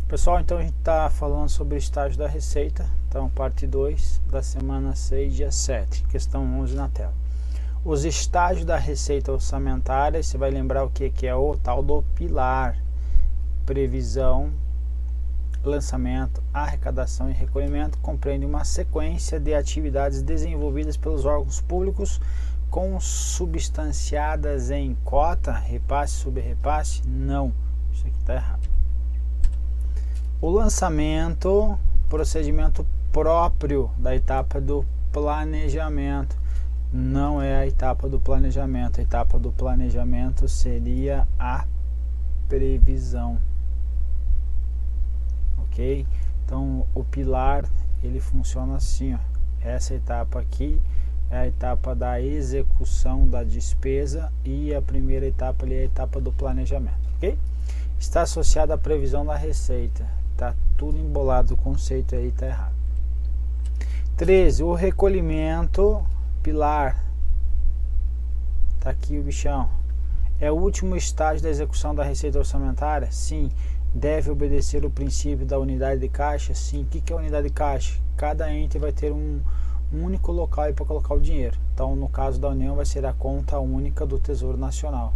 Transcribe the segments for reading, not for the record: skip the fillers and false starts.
Pessoal, então a gente está falando sobre o estágio da receita, então parte 2 da semana 6, dia 7, questão 11 na tela. Os estágios da receita orçamentária, você vai lembrar o que é o tal do pilar: previsão, lançamento, arrecadação e recolhimento. Compreende uma sequência de atividades desenvolvidas pelos órgãos públicos consubstanciadas em cota, repasse, subrepasse? Não, isso aqui está errado. O lançamento, procedimento próprio da etapa do planejamento. Não é a etapa do planejamento. A etapa do planejamento seria a previsão. Ok? Então, o pilar, ele funciona assim, ó. Essa etapa aqui é a etapa da execução da despesa e a primeira etapa ali é a etapa do planejamento. Ok? Está associada à previsão da receita. Tá tudo embolado, o conceito aí tá errado. 13. O recolhimento, pilar. Tá aqui o bichão. É o último estágio da execução da receita orçamentária? Sim. Deve obedecer o princípio da unidade de caixa? Sim. O que é unidade de caixa? Cada ente vai ter um único local para colocar o dinheiro. Então, no caso da União, vai ser a conta única do Tesouro Nacional.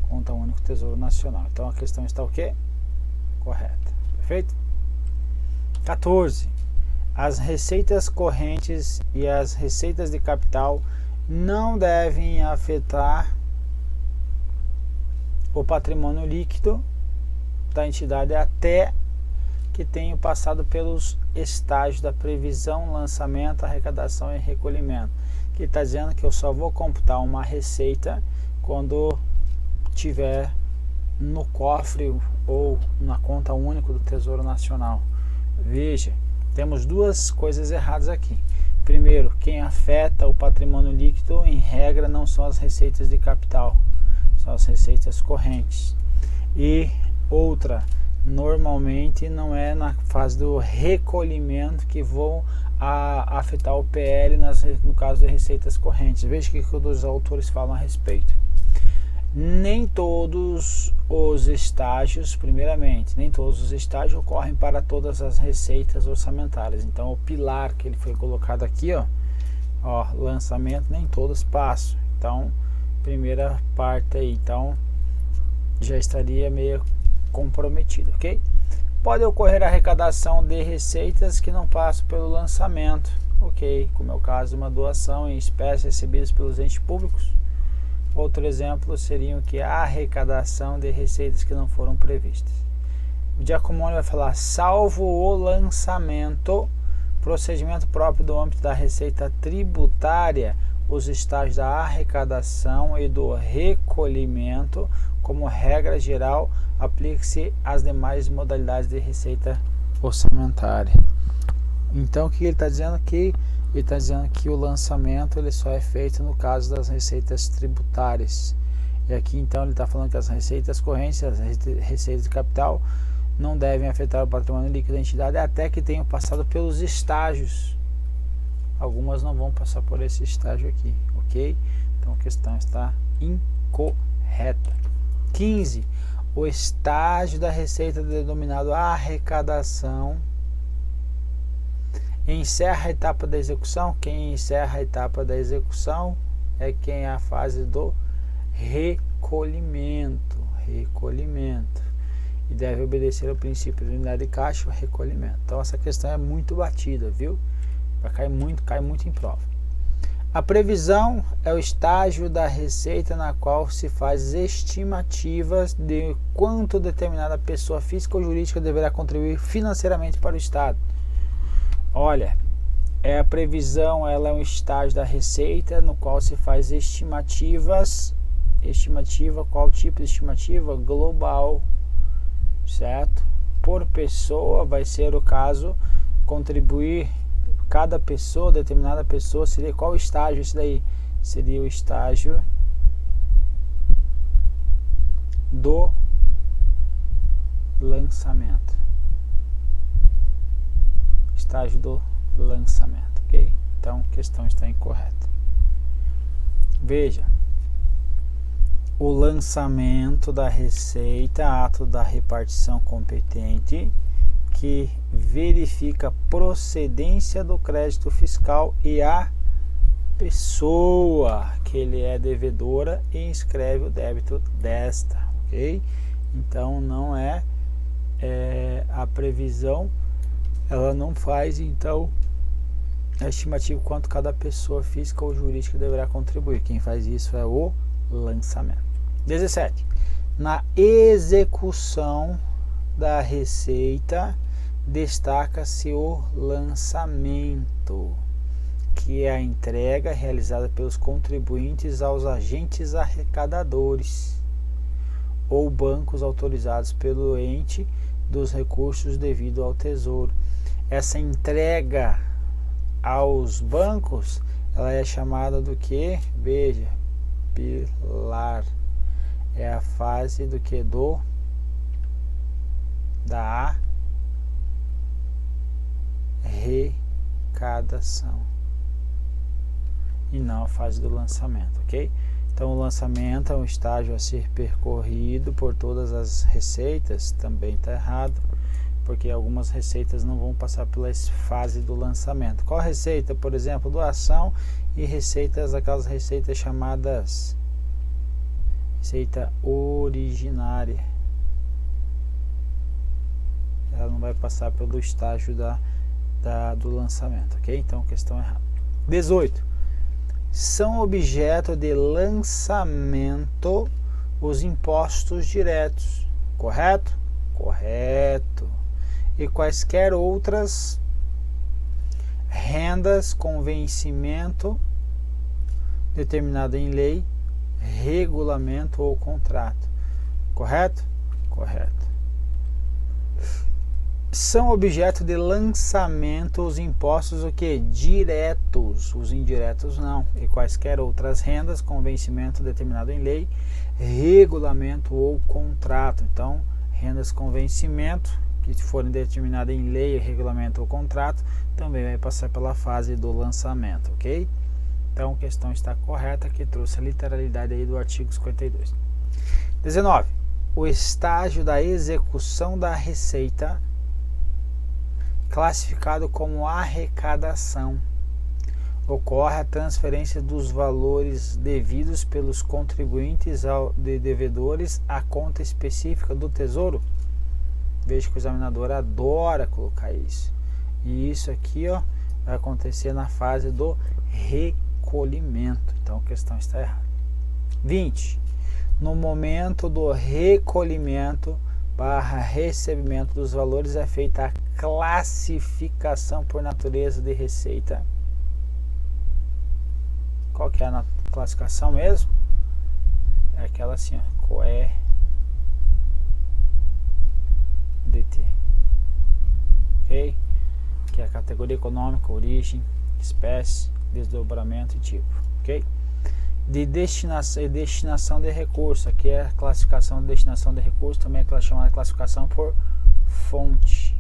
Conta única do Tesouro Nacional. Então, a questão está o quê? Correta. Perfeito? 14. As receitas correntes e as receitas de capital não devem afetar o patrimônio líquido da entidade até que tenham passado pelos estágios da previsão, lançamento, arrecadação e recolhimento. Que está dizendo que eu só vou computar uma receita quando tiver no cofre ou na conta única do Tesouro Nacional. Veja, temos duas coisas erradas aqui. Primeiro, quem afeta o patrimônio líquido, em regra, não são as receitas de capital, são as receitas correntes. E outra, normalmente não é na fase do recolhimento que vão afetar o PL no caso de receitas correntes. Veja o que os autores falam a respeito. Nem todos os estágios, primeiramente, nem todos os estágios ocorrem para todas as receitas orçamentárias. Então, o pilar que ele foi colocado aqui, ó, lançamento, nem todos passam. Então, primeira parte aí, então, já estaria meio comprometido, ok? Pode ocorrer a arrecadação de receitas que não passam pelo lançamento, ok? Como é o caso de uma doação em espécie recebidas pelos entes públicos. Outro exemplo seria que a arrecadação de receitas que não foram previstas. O Giacomoni vai falar: salvo o lançamento, procedimento próprio do âmbito da receita tributária, os estágios da arrecadação e do recolhimento, como regra geral, aplica-se às demais modalidades de receita orçamentária. Então, o que ele está dizendo aqui? Ele está dizendo que o lançamento ele só é feito no caso das receitas tributárias. E aqui então ele está falando que as receitas correntes, as receitas de capital, não devem afetar o patrimônio líquido da entidade até que tenham passado pelos estágios. Algumas não vão passar por esse estágio aqui, ok? Então a questão está incorreta. 15. O estágio da receita denominado arrecadação encerra a etapa da execução. Quem encerra a etapa da execução é quem é a fase do recolhimento. E deve obedecer ao princípio de unidade de caixa, o recolhimento. Então essa questão é muito batida, viu? Cai muito em prova. A previsão é o estágio da receita na qual se faz estimativas de quanto determinada pessoa física ou jurídica deverá contribuir financeiramente para o Estado. Olha, a previsão ela é um estágio da receita no qual se faz estimativas. Qual tipo de estimativa? Global, certo? Por pessoa vai ser o caso, contribuir cada pessoa, determinada pessoa, seria qual estágio esse daí? Seria o estágio do lançamento. Estágio do lançamento, ok? Então, a questão está incorreta. Veja, o lançamento da receita, ato da repartição competente, que verifica a procedência do crédito fiscal e a pessoa que ele é devedora e inscreve o débito desta, ok? Então não é, a previsão, ela não faz então a estimativa quanto cada pessoa física ou jurídica deverá contribuir. Quem faz isso é o lançamento. 17. Na execução da receita, destaca-se o lançamento, que é a entrega realizada pelos contribuintes aos agentes arrecadadores ou bancos autorizados pelo ente dos recursos devido ao Tesouro. Essa entrega aos bancos, ela é chamada do que? Veja, pilar. É a fase do que? Da arrecadação e não a fase do lançamento, ok? Então o lançamento é um estágio a ser percorrido por todas as receitas. Também está errado, porque algumas receitas não vão passar pela fase do lançamento. Qual receita? Por exemplo, doação e receitas, aquelas receitas chamadas receita originária. Ela não vai passar pelo estágio do lançamento, ok? Então, questão errada. 18. São objeto de lançamento os impostos diretos, correto? Correto. E quaisquer outras rendas com vencimento determinado em lei, regulamento ou contrato, correto? Correto. São objeto de lançamento os impostos o que? Diretos, os indiretos não, e quaisquer outras rendas com vencimento determinado em lei, regulamento ou contrato. Então, rendas com vencimento que forem determinadas em lei, regulamento ou contrato, também vai passar pela fase do lançamento, ok? Então, a questão está correta, que trouxe a literalidade aí do artigo 52. 19. O estágio da execução da receita, classificado como arrecadação, ocorre a transferência dos valores devidos pelos contribuintes de devedores à conta específica do Tesouro. Veja que o examinador adora colocar isso. E isso aqui, ó, vai acontecer na fase do recolhimento. Então a questão está errada. 20. No momento do recolhimento / recebimento dos valores é feita a classificação por natureza de receita. Qual que é a classificação mesmo? É aquela assim, ó, COE DT, ok? Que é a categoria econômica, origem, espécie, desdobramento e tipo, ok? De destinação de recurso, aqui é a classificação de destinação de recurso, também é chamada de classificação por fonte.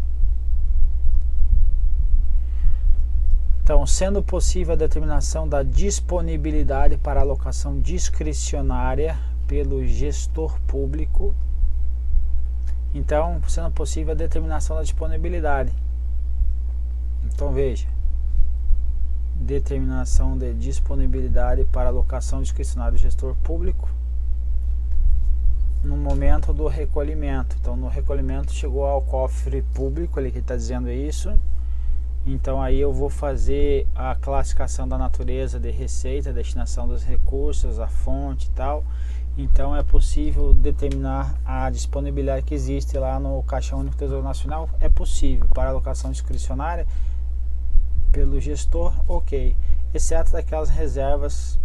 Então, sendo possível a determinação da disponibilidade para alocação discricionária pelo gestor público. Então, sendo possível a determinação da disponibilidade. Então, veja. Determinação de disponibilidade para alocação discricionária do gestor público no momento do recolhimento. Então, no recolhimento chegou ao cofre público, ele que está dizendo isso. Então, aí eu vou fazer a classificação da natureza de receita, a destinação dos recursos, a fonte e tal. Então, é possível determinar a disponibilidade que existe lá no Caixa Único do Tesouro Nacional. É possível para alocação discricionária pelo gestor, ok, exceto daquelas reservas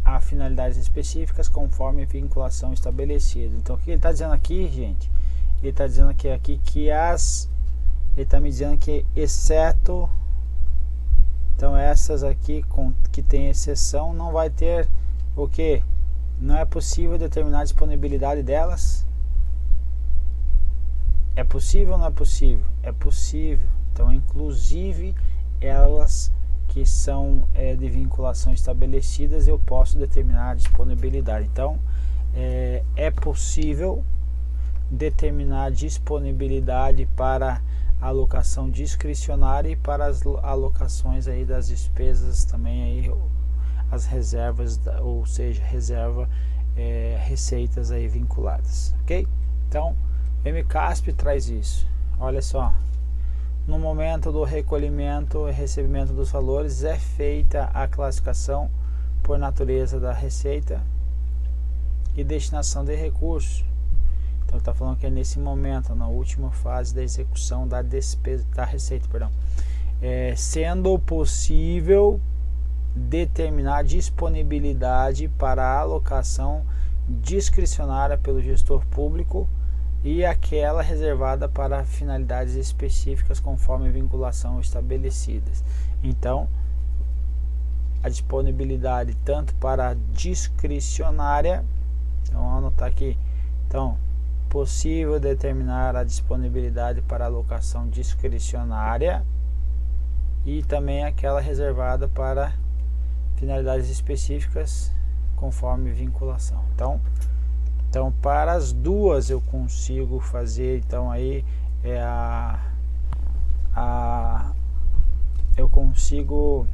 a finalidades específicas conforme vinculação estabelecida. Então, o que ele está dizendo aqui, gente? Ele está dizendo aqui que ele está me dizendo que exceto, então essas aqui que tem exceção não vai ter o que? Não é possível determinar a disponibilidade delas? É possível ou não é possível? É possível. Então, inclusive, elas que são de vinculação estabelecidas, eu posso determinar a disponibilidade. Então, é possível determinar disponibilidade para alocação discricionária e para as alocações aí das despesas também aí, as reservas, ou seja, reserva, receitas aí vinculadas, ok? Então, o MCASP traz isso. Olha só, no momento do recolhimento e recebimento dos valores é feita a classificação por natureza da receita e destinação de recursos. Então está falando que é nesse momento, na última fase da execução da despesa, da receita, perdão, sendo possível determinar disponibilidade para a alocação discricionária pelo gestor público e aquela reservada para finalidades específicas conforme vinculação estabelecidas. Então, a disponibilidade tanto para a discricionária, então vamos anotar aqui, então, possível determinar a disponibilidade para alocação discricionária e também aquela reservada para finalidades específicas conforme vinculação. Então para as duas eu consigo fazer, então aí eu consigo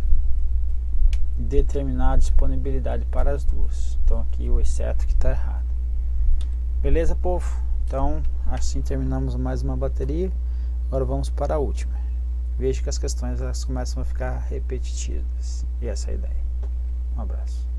determinar a disponibilidade para as duas. Então aqui o exceto que está errado. Beleza, povo? Então assim terminamos mais uma bateria. Agora vamos para a última. Veja que as questões elas começam a ficar repetitivas. E essa é a ideia. Um abraço.